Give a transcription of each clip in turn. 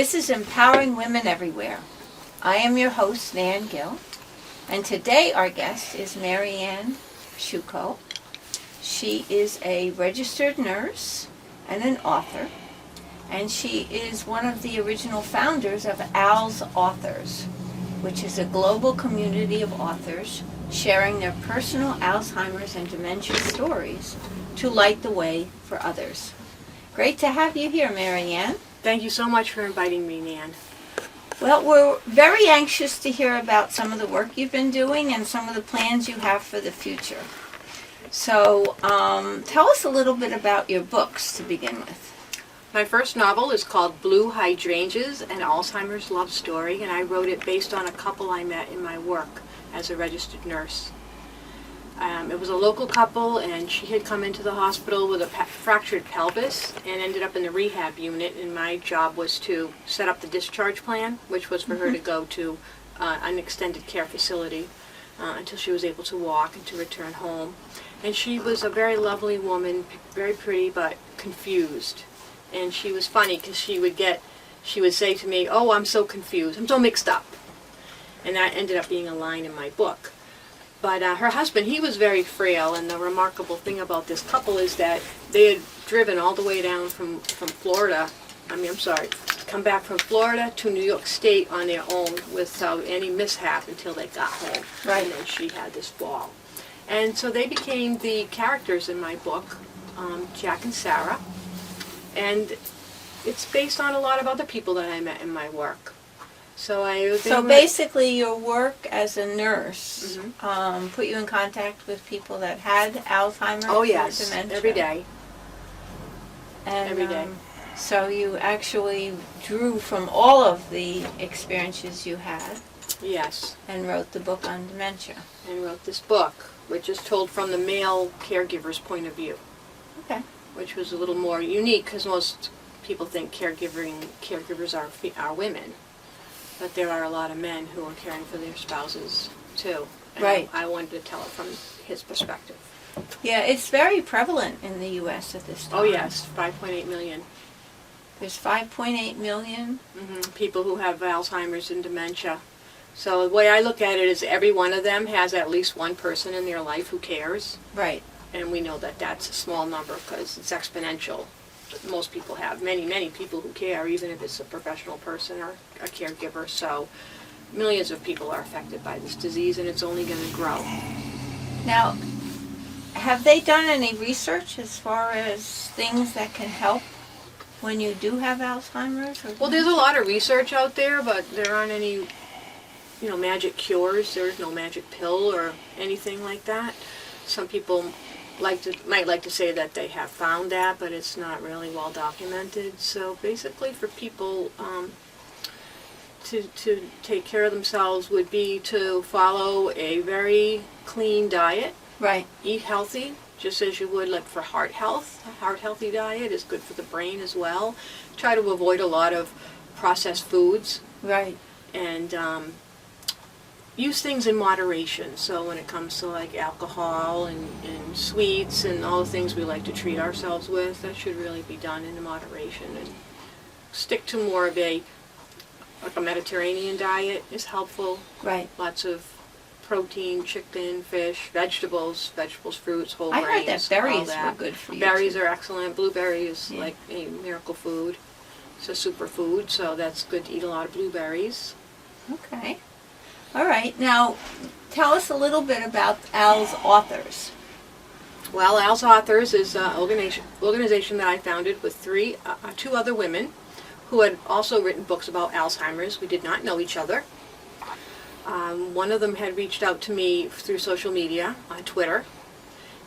This is Empowering Women Everywhere. I am your host, Nan Gill, and today our guest is Marianne Sciucco. She is a registered nurse and an author, and she is one of the original founders of AlzAuthors, which is a global community of authors sharing their personal Alzheimer's and dementia stories to light the way for others. Great to have you here, Marianne. Thank you so much for inviting me, Nan. Well, we're very anxious to hear about some of the work you've been doing and some of the plans you have for the future. So, tell us a little bit about your books to begin with. My first novel is called Blue Hydrangeas, an Alzheimer's love story, and I wrote it based on a couple I met in my work as a registered nurse. It was a local couple, and she had come into the hospital with a fractured pelvis and ended up in the rehab unit, and my job was to set up the discharge plan, which was for her to go to an extended care facility until she was able to walk and to return home. And she was a very lovely woman, very pretty, but confused. And she was funny because she would say to me, "Oh, I'm so confused, I'm so mixed up." And that ended up being a line in my book. But her husband, he was very frail, and the remarkable thing about this couple is that they had driven all the way down from Florida, come back from Florida to New York State on their own without any mishap until they got home. Right. And then she had this fall. And so they became the characters in my book, Jack and Sarah. And it's based on a lot of other people that I met in my work. So basically your work as a nurse put you in contact with people that had Alzheimer's or dementia? Every day. And, every day. So you actually drew from all of the experiences you had. Yes. And wrote the book on dementia. And wrote this book, which is told from the male caregiver's point of view. Okay. Which was a little more unique because most people think caregivers are women. But there are a lot of men who are caring for their spouses, too. And right. I wanted to tell it from his perspective. Yeah, it's very prevalent in the U.S. at this time. Oh, yes, 5.8 million. There's 5.8 million? People who have Alzheimer's and dementia. So the way I look at it is every one of them has at least one person in their life who cares. Right. And we know that that's a small number because it's exponential. Most people have many people who care, even if it's a professional person or a caregiver. So millions of people are affected by this disease, and it's only going to grow. Now, have they done any research as far as things that can help when you do have Alzheimer's? Well, there's a lot of research out there, but there aren't any, magic cures. There's no magic pill or anything like that. Some people might like to say that they have found that, but it's not really well documented. So basically for people to take care of themselves would be to follow a very clean diet. Right. Eat healthy, just as you would like for heart health. A heart healthy diet is good for the brain as well. Try to avoid a lot of processed foods. Right. And use things in moderation. So when it comes to like alcohol and sweets and all the things we like to treat ourselves with, that should really be done in moderation. And stick to more of a Mediterranean diet is helpful. Right. Lots of protein, chicken, fish, vegetables, fruits, whole grains. I heard that berries were good for you. Berries too. are excellent. Blueberries, like a miracle food. It's a superfood, so that's good to eat a lot of blueberries. Okay. All right. Now, tell us a little bit about AlzAuthors. Well, AlzAuthors is an organization that I founded with two other women who had also written books about Alzheimer's. We did not know each other. One of them had reached out to me through social media, on Twitter,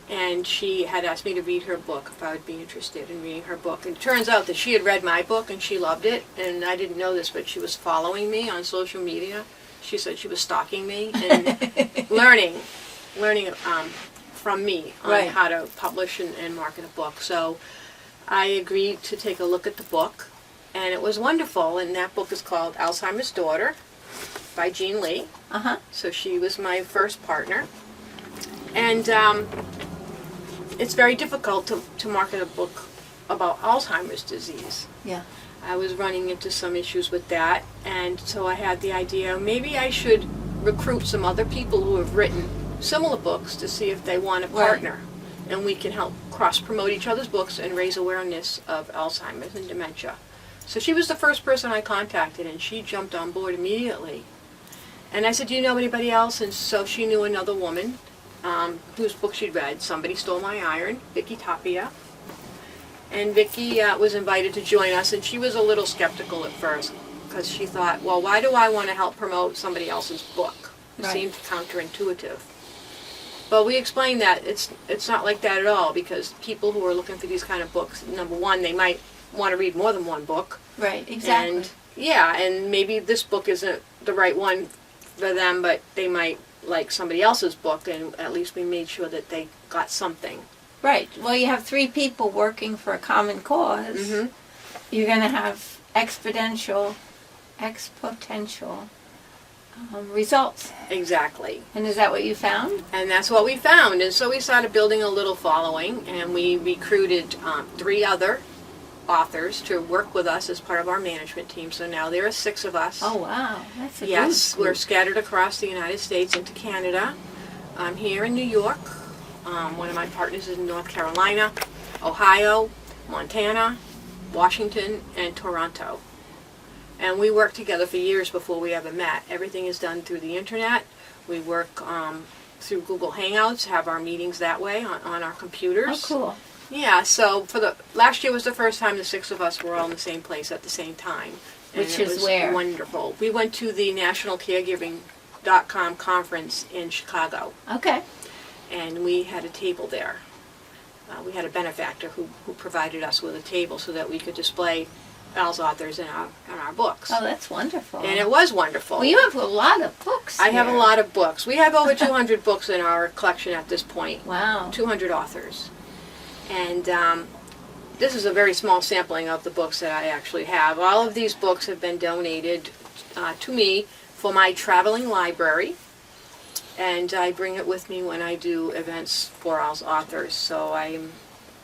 and she had asked me to read her book, if I would be interested in reading her book. And it turns out that she had read my book and she loved it, and I didn't know this, but she was following me on social media. She said she was stalking me and learning from me on how to publish and market a book. So I agreed to take a look at the book, and it was wonderful. And that book is called Alzheimer's Daughter by Jean Lee. So she was my first partner. And it's very difficult to market a book about Alzheimer's disease. Yeah. I was running into some issues with that, and so I had the idea maybe I should recruit some other people who have written similar books to see if they want to partner, and we can help cross-promote each other's books and raise awareness of Alzheimer's and dementia. So she was the first person I contacted, and she jumped on board immediately. And I said, do you know anybody else? And so she knew another woman whose book she'd read, Somebody Stole My Iron, Vicky Tapia. And Vicky was invited to join us, and she was a little skeptical at first because she thought, well, why do I want to help promote somebody else's book? It seemed counterintuitive. But we explained that it's not like that at all, because people who are looking for these kind of books, number one, they might want to read more than one book. Right, exactly. And yeah, and maybe this book isn't the right one for them, but they might like somebody else's book, and at least we made sure that they got something. Right. Well, you have 3 people working for a common cause. Mm-hmm. You're going to have exponential results. Exactly. And is that what you found? And that's what we found. And so we started building a little following, and we recruited 3 other authors to work with us as part of our management team. So now there are 6 of us. Oh, wow. That's a Yes, good we're scattered across the United States into Canada. I'm here in New York. One of my partners is in North Carolina, Ohio, Montana, Washington, and Toronto. And we worked together for years before we ever met. Everything is done through the internet. We work through Google Hangouts, have our meetings that way on our computers. Oh, cool. Yeah, so last year was the first time the 6 of us were all in the same place at the same time. And Which it is was where? Wonderful. We went to the National Caregiving.com conference in Chicago. Okay. And we had a table there. We had a benefactor who provided us with a table so that we could display AlzAuthors in our books. Oh, that's wonderful. And it was wonderful. Well, you have a lot of books I have a here. lot of books. We have over 200 books in our collection at this point. Wow. 200 authors. And this is a very small sampling of the books that I actually have. All of these books have been donated to me for my traveling library. And I bring it with me when I do events for AlzAuthors. So I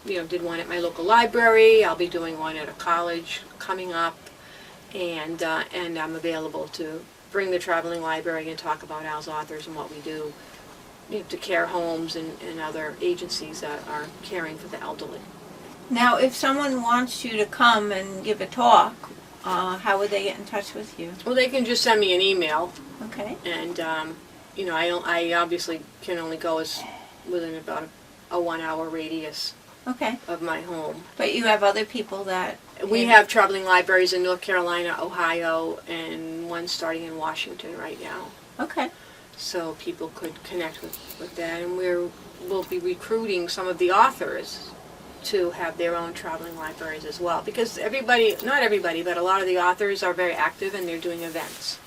did one at my local library. I'll be doing one at a college coming up. And I'm available to bring the traveling library and talk about AlzAuthors and what we do to care homes and other agencies that are caring for the elderly. Now, if someone wants you to come and give a talk, how would they get in touch with you? Well, they can just send me an email. Okay. And I obviously can only go within about a 1-hour radius Okay. of my home. But you have other people that... We have traveling libraries in North Carolina, Ohio, and one starting in Washington right now. Okay. So people could connect with that. And we'll be recruiting some of the authors to have their own traveling libraries as well. Because not everybody, but a lot of the authors are very active and they're doing events.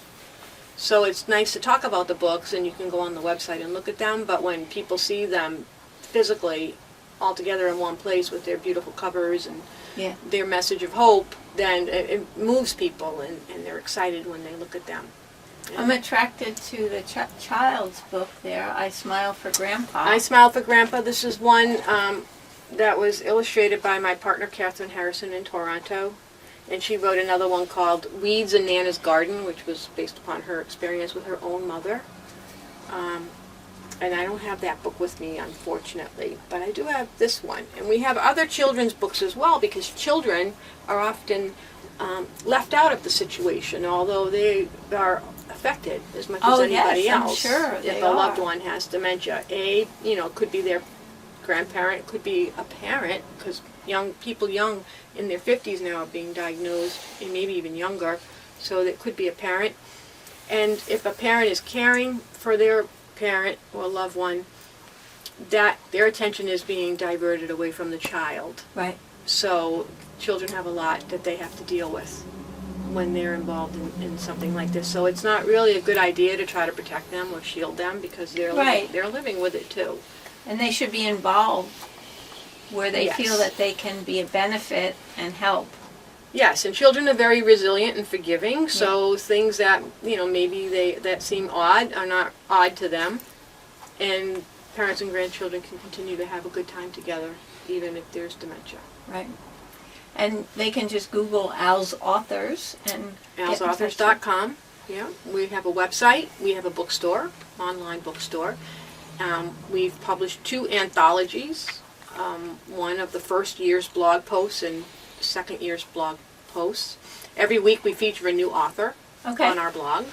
So it's nice to talk about the books, and you can go on the website and look at them, but when people see them physically all together in one place with their beautiful covers and their message of hope, then it moves people, and they're excited when they look at them. Yeah. I'm attracted to the child's book there, I Smile for Grandpa. I Smile for Grandpa. This is one that was illustrated by my partner, Catherine Harrison, in Toronto. And she wrote another one called Weeds in Nana's Garden, which was based upon her experience with her own mother. And I don't have that book with me, unfortunately, but I do have this one. And we have other children's books as well, because children are often left out of the situation, although they are affected as much as anybody else. I'm sure if a loved one has dementia. It could be their grandparent, it could be a parent, because people young in their 50s now are being diagnosed, and maybe even younger, so it could be a parent. And if a parent is caring for their parent or loved one, that their attention is being diverted away from the child. Right. So children have a lot that they have to deal with when they're involved in something like this. So it's not really a good idea to try to protect them or shield them, because they're living with it too. And they should be involved where they Yes. feel that they can be a benefit and help. Yes, and children are very resilient and forgiving, so things that, maybe that seem odd are not odd to them. And parents and grandchildren can continue to have a good time together, even if there's dementia. Right. And they can just Google AlzAuthors and get in touch with- AlzAuthors.com. Yeah, we have a website. We have a bookstore, online bookstore. We've published 2 anthologies. One of the first year's blog posts and second year's blog posts. Every week we feature a new author Okay. on our blog.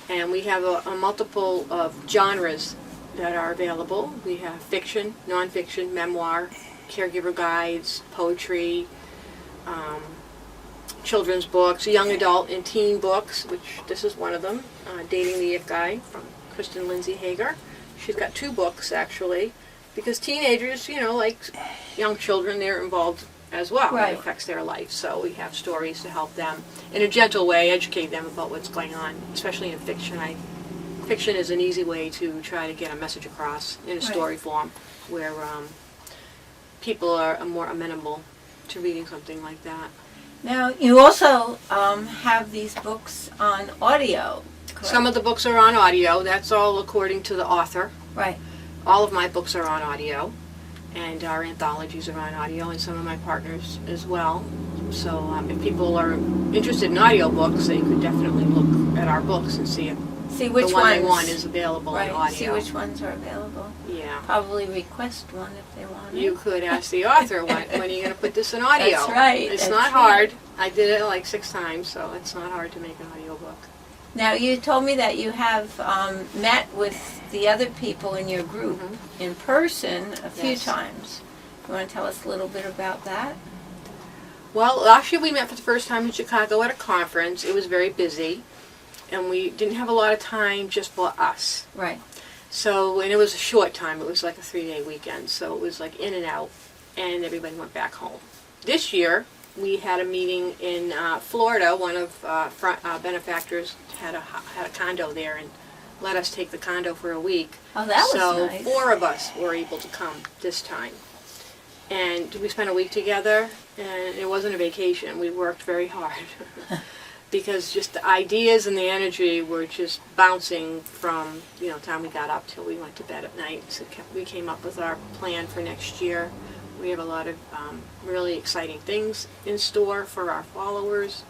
And we have a multiple of genres that are available. We have fiction, nonfiction, memoir, caregiver guides, poetry, children's books, young adult and teen books, which this is one of them, Dating the Ikigai from Kristen Lindsay Hager. She's got 2 books actually, because teenagers, like young children, they're involved as well. Right. It affects their life, so we have stories to help them in a gentle way, educate them about what's going on, especially in fiction. Fiction is an easy way to try to get a message across in a story form, where people are more amenable to reading something like that. Now, you also have these books on audio, correct? Some of the books are on audio. That's all according to the author. Right. All of my books are on audio, and our anthologies are on audio, and some of my partners as well. So if people are interested in audiobooks, they could definitely look at our books and see if See which the one they ones. want is available in Right. audio. See which ones are available. Yeah. Probably request one if they want it. You could ask the author, when are you going to put this in audio? That's right. It's that's not right. hard. I did it like 6 times, so it's not hard to make an audiobook. Now, you told me that you have met with the other people in your group in person a few Yes. times. You want to tell us a little bit about that? Well, last year we met for the first time in Chicago at a conference. It was very busy, and we didn't have a lot of time just for us. Right. So, and it was a short time. It was like a 3-day weekend, so it was like in and out, and everybody went back home. This year, we had a meeting in Florida. One of benefactors had a condo there and let us take the condo for a week. Oh, that was So nice. 4 of us were able to come this time. And we spent a week together, and it wasn't a vacation. We worked very hard because just the ideas and the energy were just bouncing from, the time we got up till we went to bed at night. So we came up with our plan for next year. We have a lot of really exciting things in store for our followers,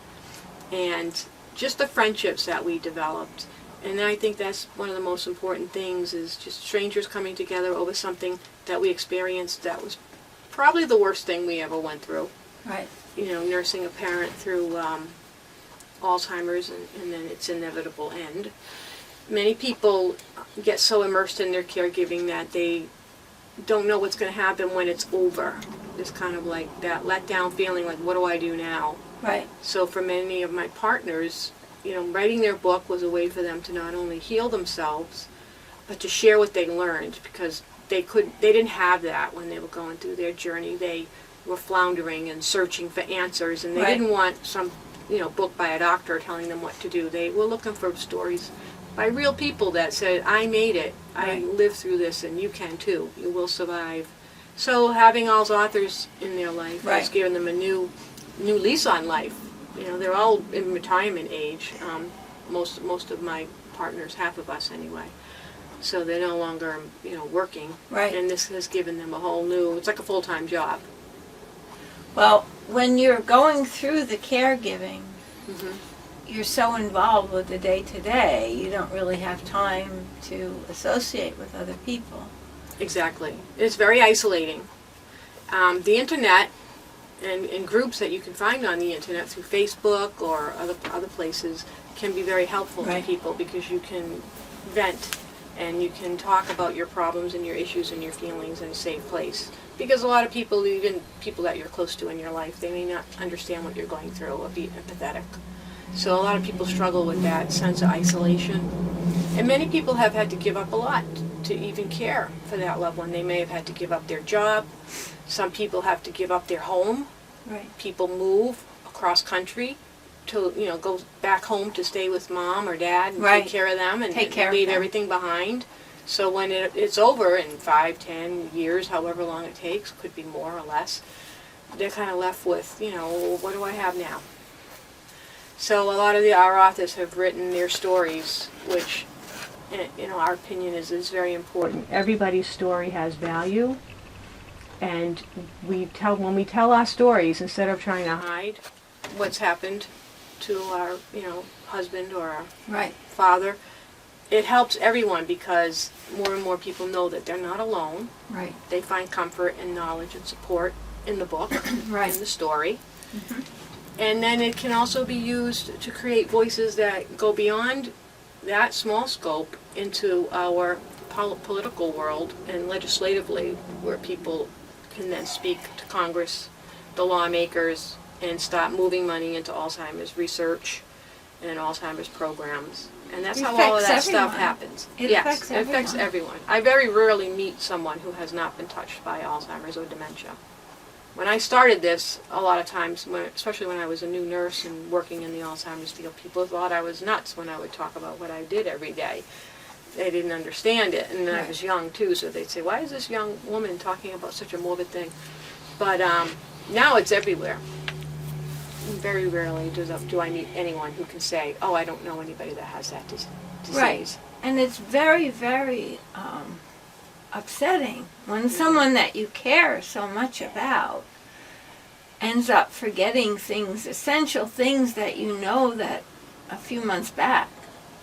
and just the friendships that we developed. And I think that's one of the most important things, is just strangers coming together over something that we experienced that was probably the worst thing we ever went through. Right. Nursing a parent through Alzheimer's and then its inevitable end. Many people get so immersed in their caregiving that they don't know what's going to happen when it's over. It's kind of like that letdown feeling, like, what do I do now? Right. So for many of my partners, writing their book was a way for them to not only heal themselves, but to share what they learned, because they didn't have that when they were going through their journey. They were floundering and searching for answers, and they Right. didn't want some, book by a doctor telling them what to do. They were looking for stories by real people that said, I made it, I Right. lived through this, and you can too. You will survive. So having AlzAuthors in their life has Right. given them a new lease on life. They're all in retirement age. Most of my partners, half of us anyway. So they're no longer, working. Right. And this has given them a whole new, it's like a full-time job. Well, when you're going through the caregiving, Mhm. you're so involved with the day-to-day, you don't really have time to associate with other people. Exactly. It's very isolating. The internet and groups that you can find on the internet through Facebook or other places can be very helpful Right. to people, because you can vent and you can talk about your problems and your issues and your feelings in a safe place. Because a lot of people, even people that you're close to in your life, they may not understand what you're going through or be empathetic. So a lot of people struggle with that sense of isolation. And many people have had to give up a lot to even care for that loved one. They may have had to give up their job. Some people have to give up their home. Right. People move across country to, go back home to stay with mom or dad and Right. take care of them and Take care of leave them. everything behind. So when it's over in 5, 10 years, however long it takes, could be more or less, they're kind of left with, what do I have now? So a lot of our authors have written their stories, which, our opinion is very important. Everybody's story has value, And when we tell our stories, instead of trying to hide what's happened to our, husband or our Right. father, it helps everyone because more and more people know that they're not alone. Right. They find comfort and knowledge and support in the book, Right. in the story. And then it can also be used to create voices that go beyond that small scope into our political world and legislatively, where people can then speak to Congress, the lawmakers, and start moving money into Alzheimer's research and Alzheimer's programs. And that's how all of that stuff happens. It affects It affects everyone. I very rarely meet someone who has not been touched by Alzheimer's or dementia. When I started this, a lot of times, especially when I was a new nurse and working in the Alzheimer's field, people thought I was nuts when I would talk about what I did every day. They didn't understand it, and I was young too, so they'd say, why is this young woman talking about such a morbid thing? But now it's everywhere. Very rarely do I meet anyone who can say, oh, I don't know anybody that has that disease. Right. And it's very, very upsetting when someone that you care so much about ends up forgetting things, essential things that you know that a few months back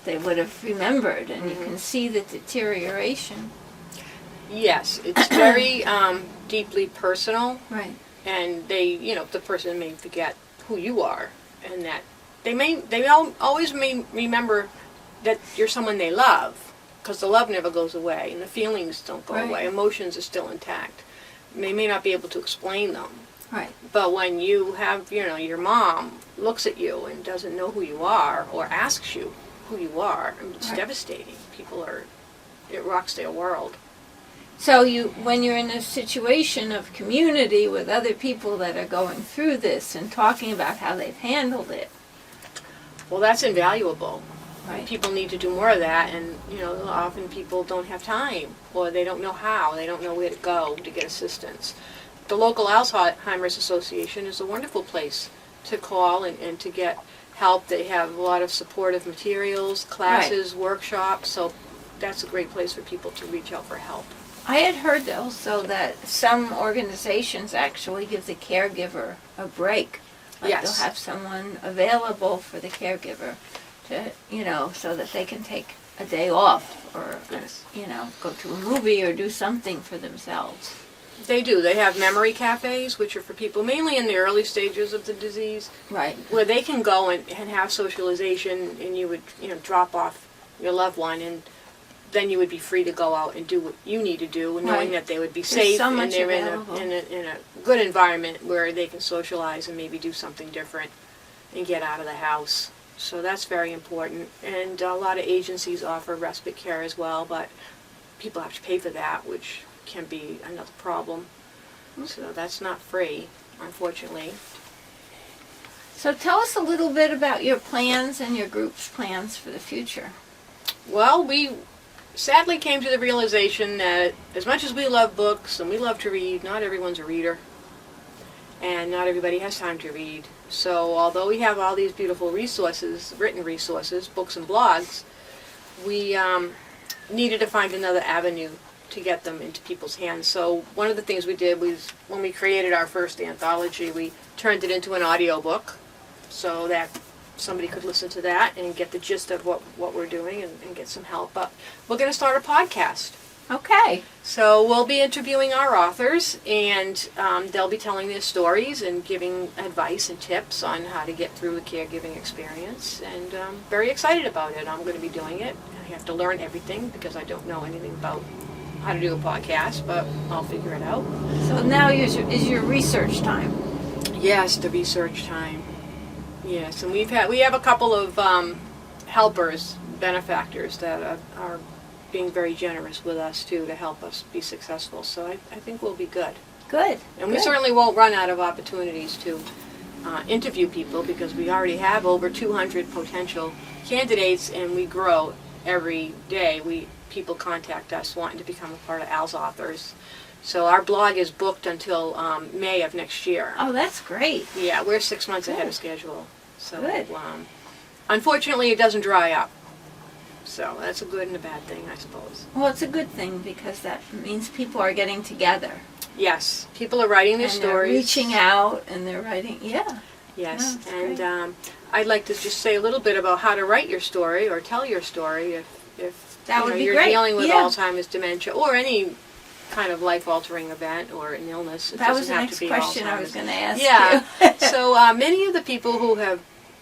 they would have remembered, and you can see the deterioration. Yes, it's very deeply personal. Right. And the person may forget who you are, and that they always may remember that you're someone they love, because the love never goes away, and the feelings don't go away. Emotions are still intact. They may not be able to explain them. Right. But when you have, your mom looks at you and doesn't know who you are, or asks you who you are, it's devastating. It rocks their world. So when you're in a situation of community with other people that are going through this and talking about how they've handled it. Well, that's invaluable. Right. People need to do more of that, and often people don't have time, or they don't know how, they don't know where to go to get assistance. The local Alzheimer's Association is a wonderful place to call and to get help. They have a lot of supportive materials, classes, workshops, so that's a great place for people to reach out for help. I had heard also that some organizations actually give the caregiver a break. Like they'll have someone available for the caregiver to, so that they can take a day off or, go to a movie or do something for themselves. They do. They have memory cafes, which are for people mainly in the early stages of the disease. Right. Where they can go and have socialization, and you would, drop off your loved one, and then you would be free to go out and do what you need to do, knowing that they would be safe and they're in a good environment where they can socialize and maybe do something different and get out of the house. So that's very important. And a lot of agencies offer respite care as well, but people have to pay for that, which can be another problem. So that's not free, unfortunately. So tell us a little bit about your plans and your group's plans for the future. Well, we sadly came to the realization that as much as we love books and we love to read, not everyone's a reader. And not everybody has time to read. So although we have all these beautiful resources, written resources, books and blogs, we needed to find another avenue to get them into people's hands. So one of the things we did was, when we created our first anthology, we turned it into an audiobook so that somebody could listen to that and get the gist of what we're doing and get some help. But we're going to start a podcast. Okay. So we'll be interviewing our authors, and they'll be telling their stories and giving advice and tips on how to get through the caregiving experience. And very excited about it. I'm going to be doing it. I have to learn everything because I don't know anything about how to do a podcast, but I'll figure it out. So now is your research time. Yes, the research time. Yes, and we have a couple of helpers, benefactors that are being very generous with us too to help us be successful. So I think we'll be good. Good. And we certainly won't run out of opportunities to interview people, because we already have over 200 potential candidates, and we grow every day. People contact us wanting to become a part of AlzAuthors. So our blog is booked until May of next year. Oh, that's great. Yeah, we're 6 months ahead of schedule. So good. Unfortunately, it doesn't dry up. So that's a good and a bad thing, I suppose. Well, it's a good thing because that means people are getting together. Yes, people are writing their and stories. they're reaching out and they're writing, yeah. Yes, that's and great. I'd like to just say a little bit about how to write your story or tell your story if That would be you're great, dealing with yeah. Alzheimer's, dementia, or any kind of life-altering event or an illness. It That was doesn't the have next to be question I Alzheimer's. was going to ask Yeah. you. So many of the people who have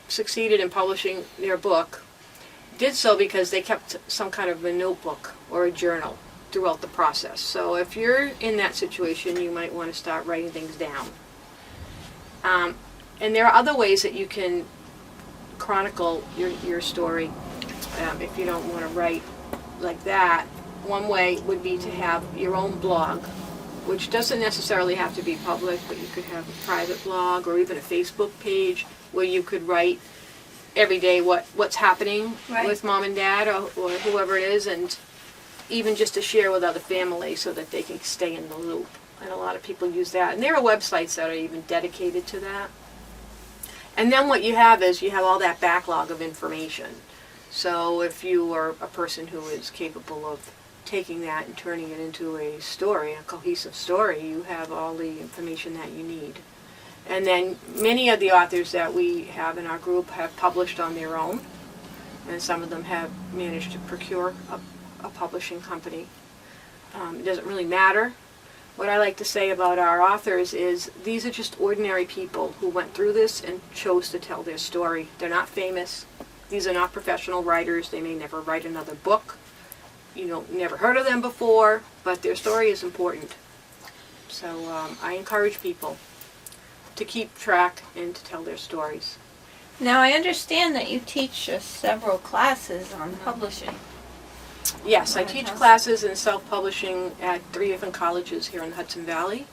succeeded in publishing their book did so because they kept some kind of a notebook or a journal throughout the process. So if you're in that situation, you might want to start writing things down. And there are other ways that you can chronicle your story if you don't want to write like that. One way would be to have your own blog, which doesn't necessarily have to be public, but you could have a private blog or even a Facebook page where you could write every day what's happening Right. with mom and dad or whoever it is, and even just to share with other families so that they can stay in the loop. And a lot of people use that. And there are websites that are even dedicated to that. And then what you have is you have all that backlog of information. So if you are a person who is capable of taking that and turning it into a story, a cohesive story, you have all the information that you need. And then many of the authors that we have in our group have published on their own, and some of them have managed to procure a publishing company. It doesn't really matter. What I like to say about our authors is these are just ordinary people who went through this and chose to tell their story. They're not famous. These are not professional writers. They may never write another book. Never heard of them before, but their story is important. So I encourage people to keep track and to tell their stories. Now, I understand that you teach several classes on publishing. Yes, I teach classes in self-publishing at 3 different colleges here in the Hudson Valley.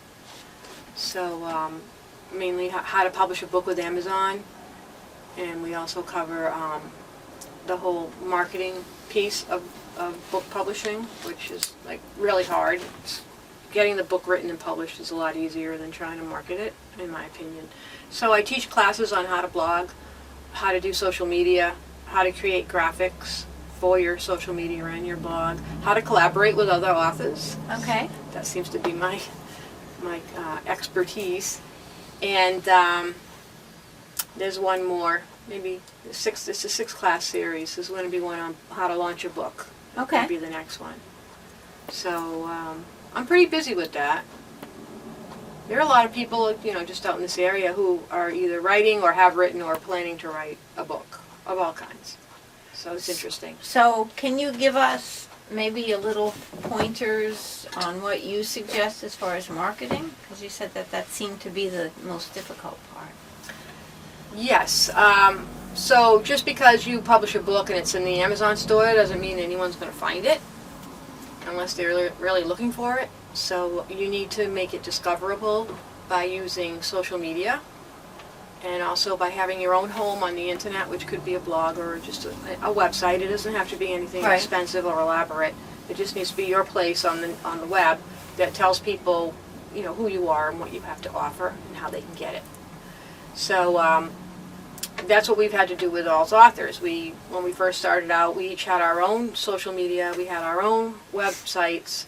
So mainly how to publish a book with Amazon, and we also cover the whole marketing piece of book publishing, which is like really hard. Getting the book written and published is a lot easier than trying to market it, in my opinion. So I teach classes on how to blog, how to do social media, how to create graphics for your social media and your blog, how to collaborate with other authors. Okay. That seems to be my expertise. And there's one more, maybe it's a 6-class series. There's going to be one on how to launch a book. Okay. That'll be the next one. So I'm pretty busy with that. There are a lot of people, just out in this area who are either writing or have written or planning to write a book of all kinds. So it's interesting. So can you give us maybe a little pointers on what you suggest as far as marketing? Because you said that seemed to be the most difficult part. Yes. So just because you publish a book and it's in the Amazon store doesn't mean anyone's going to find it unless they're really looking for it. So you need to make it discoverable by using social media and also by having your own home on the internet, which could be a blog or just a website. It doesn't have to be anything Right. expensive or elaborate. It just needs to be your place on the web that tells people, who you are and what you have to offer and how they can get it. So that's what we've had to do with AlzAuthors. When we first started out, we each had our own social media, we had our own websites,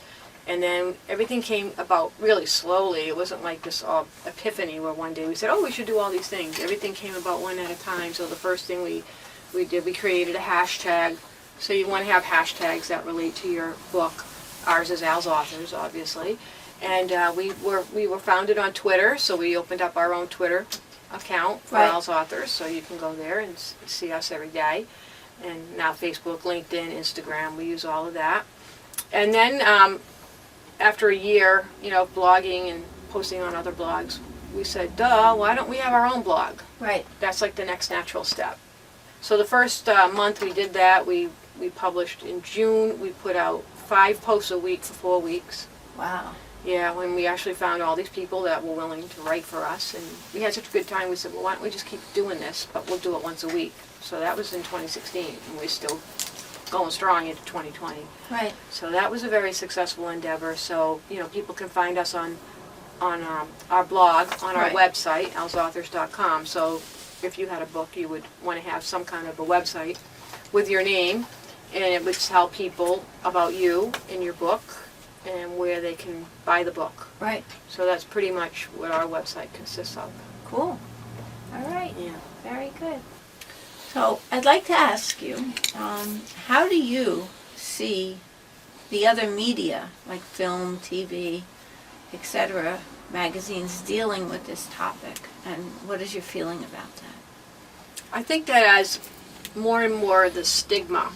and then everything came about really slowly. It wasn't like this epiphany where one day we said, we should do all these things. Everything came about one at a time. So the first thing we did, we created a hashtag. So you want to have hashtags that relate to your book. Ours is AlzAuthors, obviously. And we were founded on Twitter, so we opened up our own Twitter account for Right. AlzAuthors, so you can go there and see us every day. And now Facebook, LinkedIn, Instagram, we use all of that. And then after a year, blogging and posting on other blogs, we said, why don't we have our own blog? Right. That's like the next natural step. So the first month we did that, we published in June. We put out 5 posts a week for 4 weeks. Wow. Yeah, when we actually found all these people that were willing to write for us, and we had such a good time, we said, well, why don't we just keep doing this, but we'll do it once a week. So that was in 2016, and we're still going strong into 2020. Right. So that was a very successful endeavor. So, people can find us on our blog, on our Right. website, AlzAuthors.com. So if you had a book, you would want to have some kind of a website with your name, and it would tell people about you and your book. and where they can buy the book. Right. So that's pretty much what our website consists of. Cool. All right. Yeah. Very good. So I'd like to ask you, how do you see the other media, like film, TV, etc., magazines, dealing with this topic, and what is your feeling about that? I think that as more and more the stigma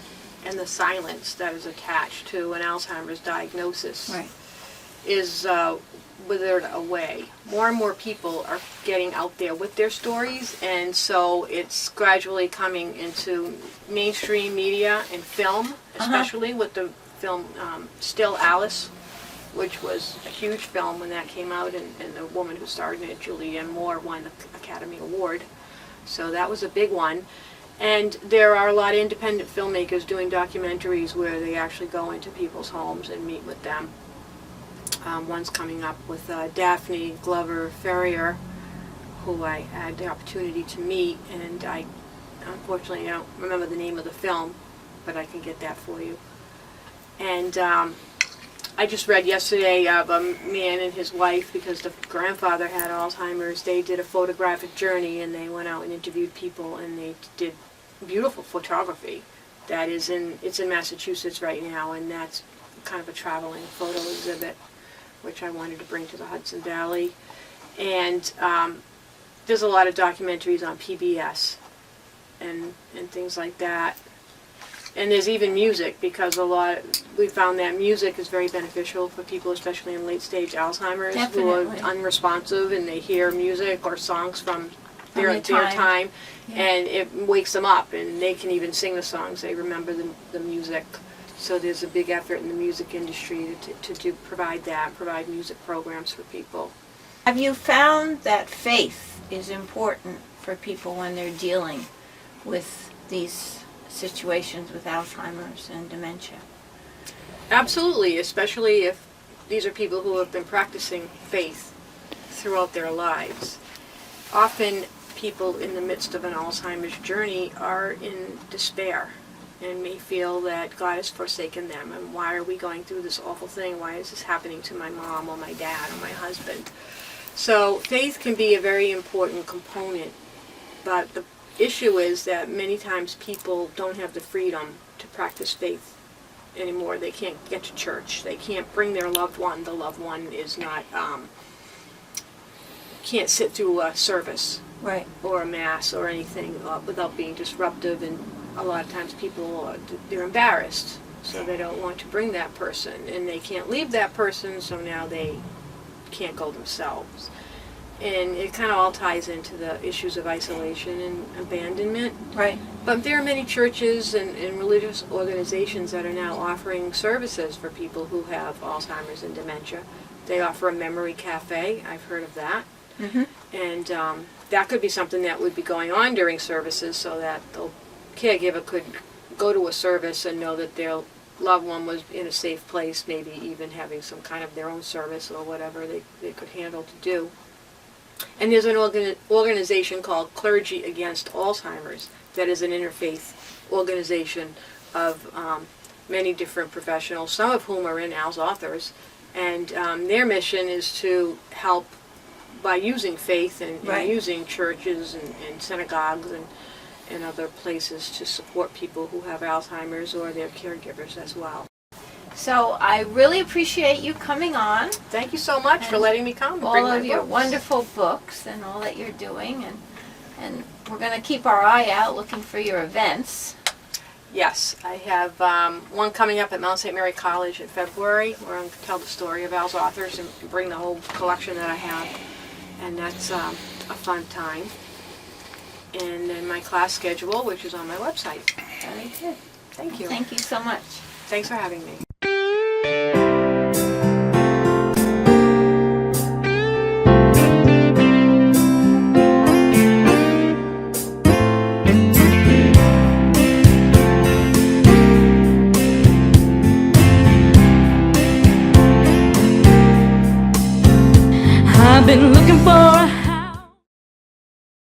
and the silence that is attached to an Alzheimer's diagnosis Right. is withered away. More and more people are getting out there with their stories, and so it's gradually coming into mainstream media and film, especially with the film Still Alice, which was a huge film when that came out, and the woman who starred in it, Julianne Moore, won the Academy Award. So that was a big one. And there are a lot of independent filmmakers doing documentaries where they actually go into people's homes and meet with them. One's coming up with Daphne Glover Ferrier, who I had the opportunity to meet, and unfortunately I don't remember the name of the film, but I can get that for you. And I just read yesterday of a man and his wife, because the grandfather had Alzheimer's. They did a photographic journey, and they went out and interviewed people, and they did beautiful photography. It's in Massachusetts right now, and that's kind of a traveling photo exhibit, which I wanted to bring to the Hudson Valley. And there's a lot of documentaries on PBS and things like that. And there's even music, because we found that music is very beneficial for people, especially in late-stage Alzheimer's, who are unresponsive, and they hear music or songs from their time, yeah. And it wakes them up, and they can even sing the songs. They remember the music. So there's a big effort in the music industry to provide music programs for people. Have you found that faith is important for people when they're dealing with these situations with Alzheimer's and dementia? Absolutely, especially if these are people who have been practicing faith throughout their lives. Often people in the midst of an Alzheimer's journey are in despair and may feel that God has forsaken them, and why are we going through this awful thing? Why is this happening to my mom or my dad or my husband? So faith can be a very important component, but the issue is that many times people don't have the freedom to practice faith anymore. They can't get to church. They can't bring their loved one. The loved one is not, can't sit through a service, right, or a mass or anything without being disruptive, and a lot of times people, they're embarrassed, so they don't want to bring that person, and they can't leave that person, so now they can't go themselves. And it kind of all ties into the issues of isolation and abandonment. Right. But there are many churches and religious organizations that are now offering services for people who have Alzheimer's and dementia. They offer a memory cafe. I've heard of that. Mm-hmm. And that could be something that would be going on during services, so that the caregiver could go to a service and know that their loved one was in a safe place, maybe even having some kind of their own service or whatever they could handle to do. And there's an organization called Clergy Against Alzheimer's that is an interfaith organization of many different professionals, some of whom are in AlzAuthors, and their mission is to help by using faith and using churches and synagogues and other places to support people who have Alzheimer's or their caregivers as well. So I really appreciate you coming on. Thank you so much for letting me come. All of your wonderful books and all that you're doing, and we're going to keep our eye out looking for your events. Yes, I have one coming up at Mount St. Mary College in February, where I'm going to tell the story of AlzAuthors and bring the whole collection that I have, and that's a fun time. And then my class schedule, which is on my website. Very good. Thank you. Thank you so much. Thanks for having me.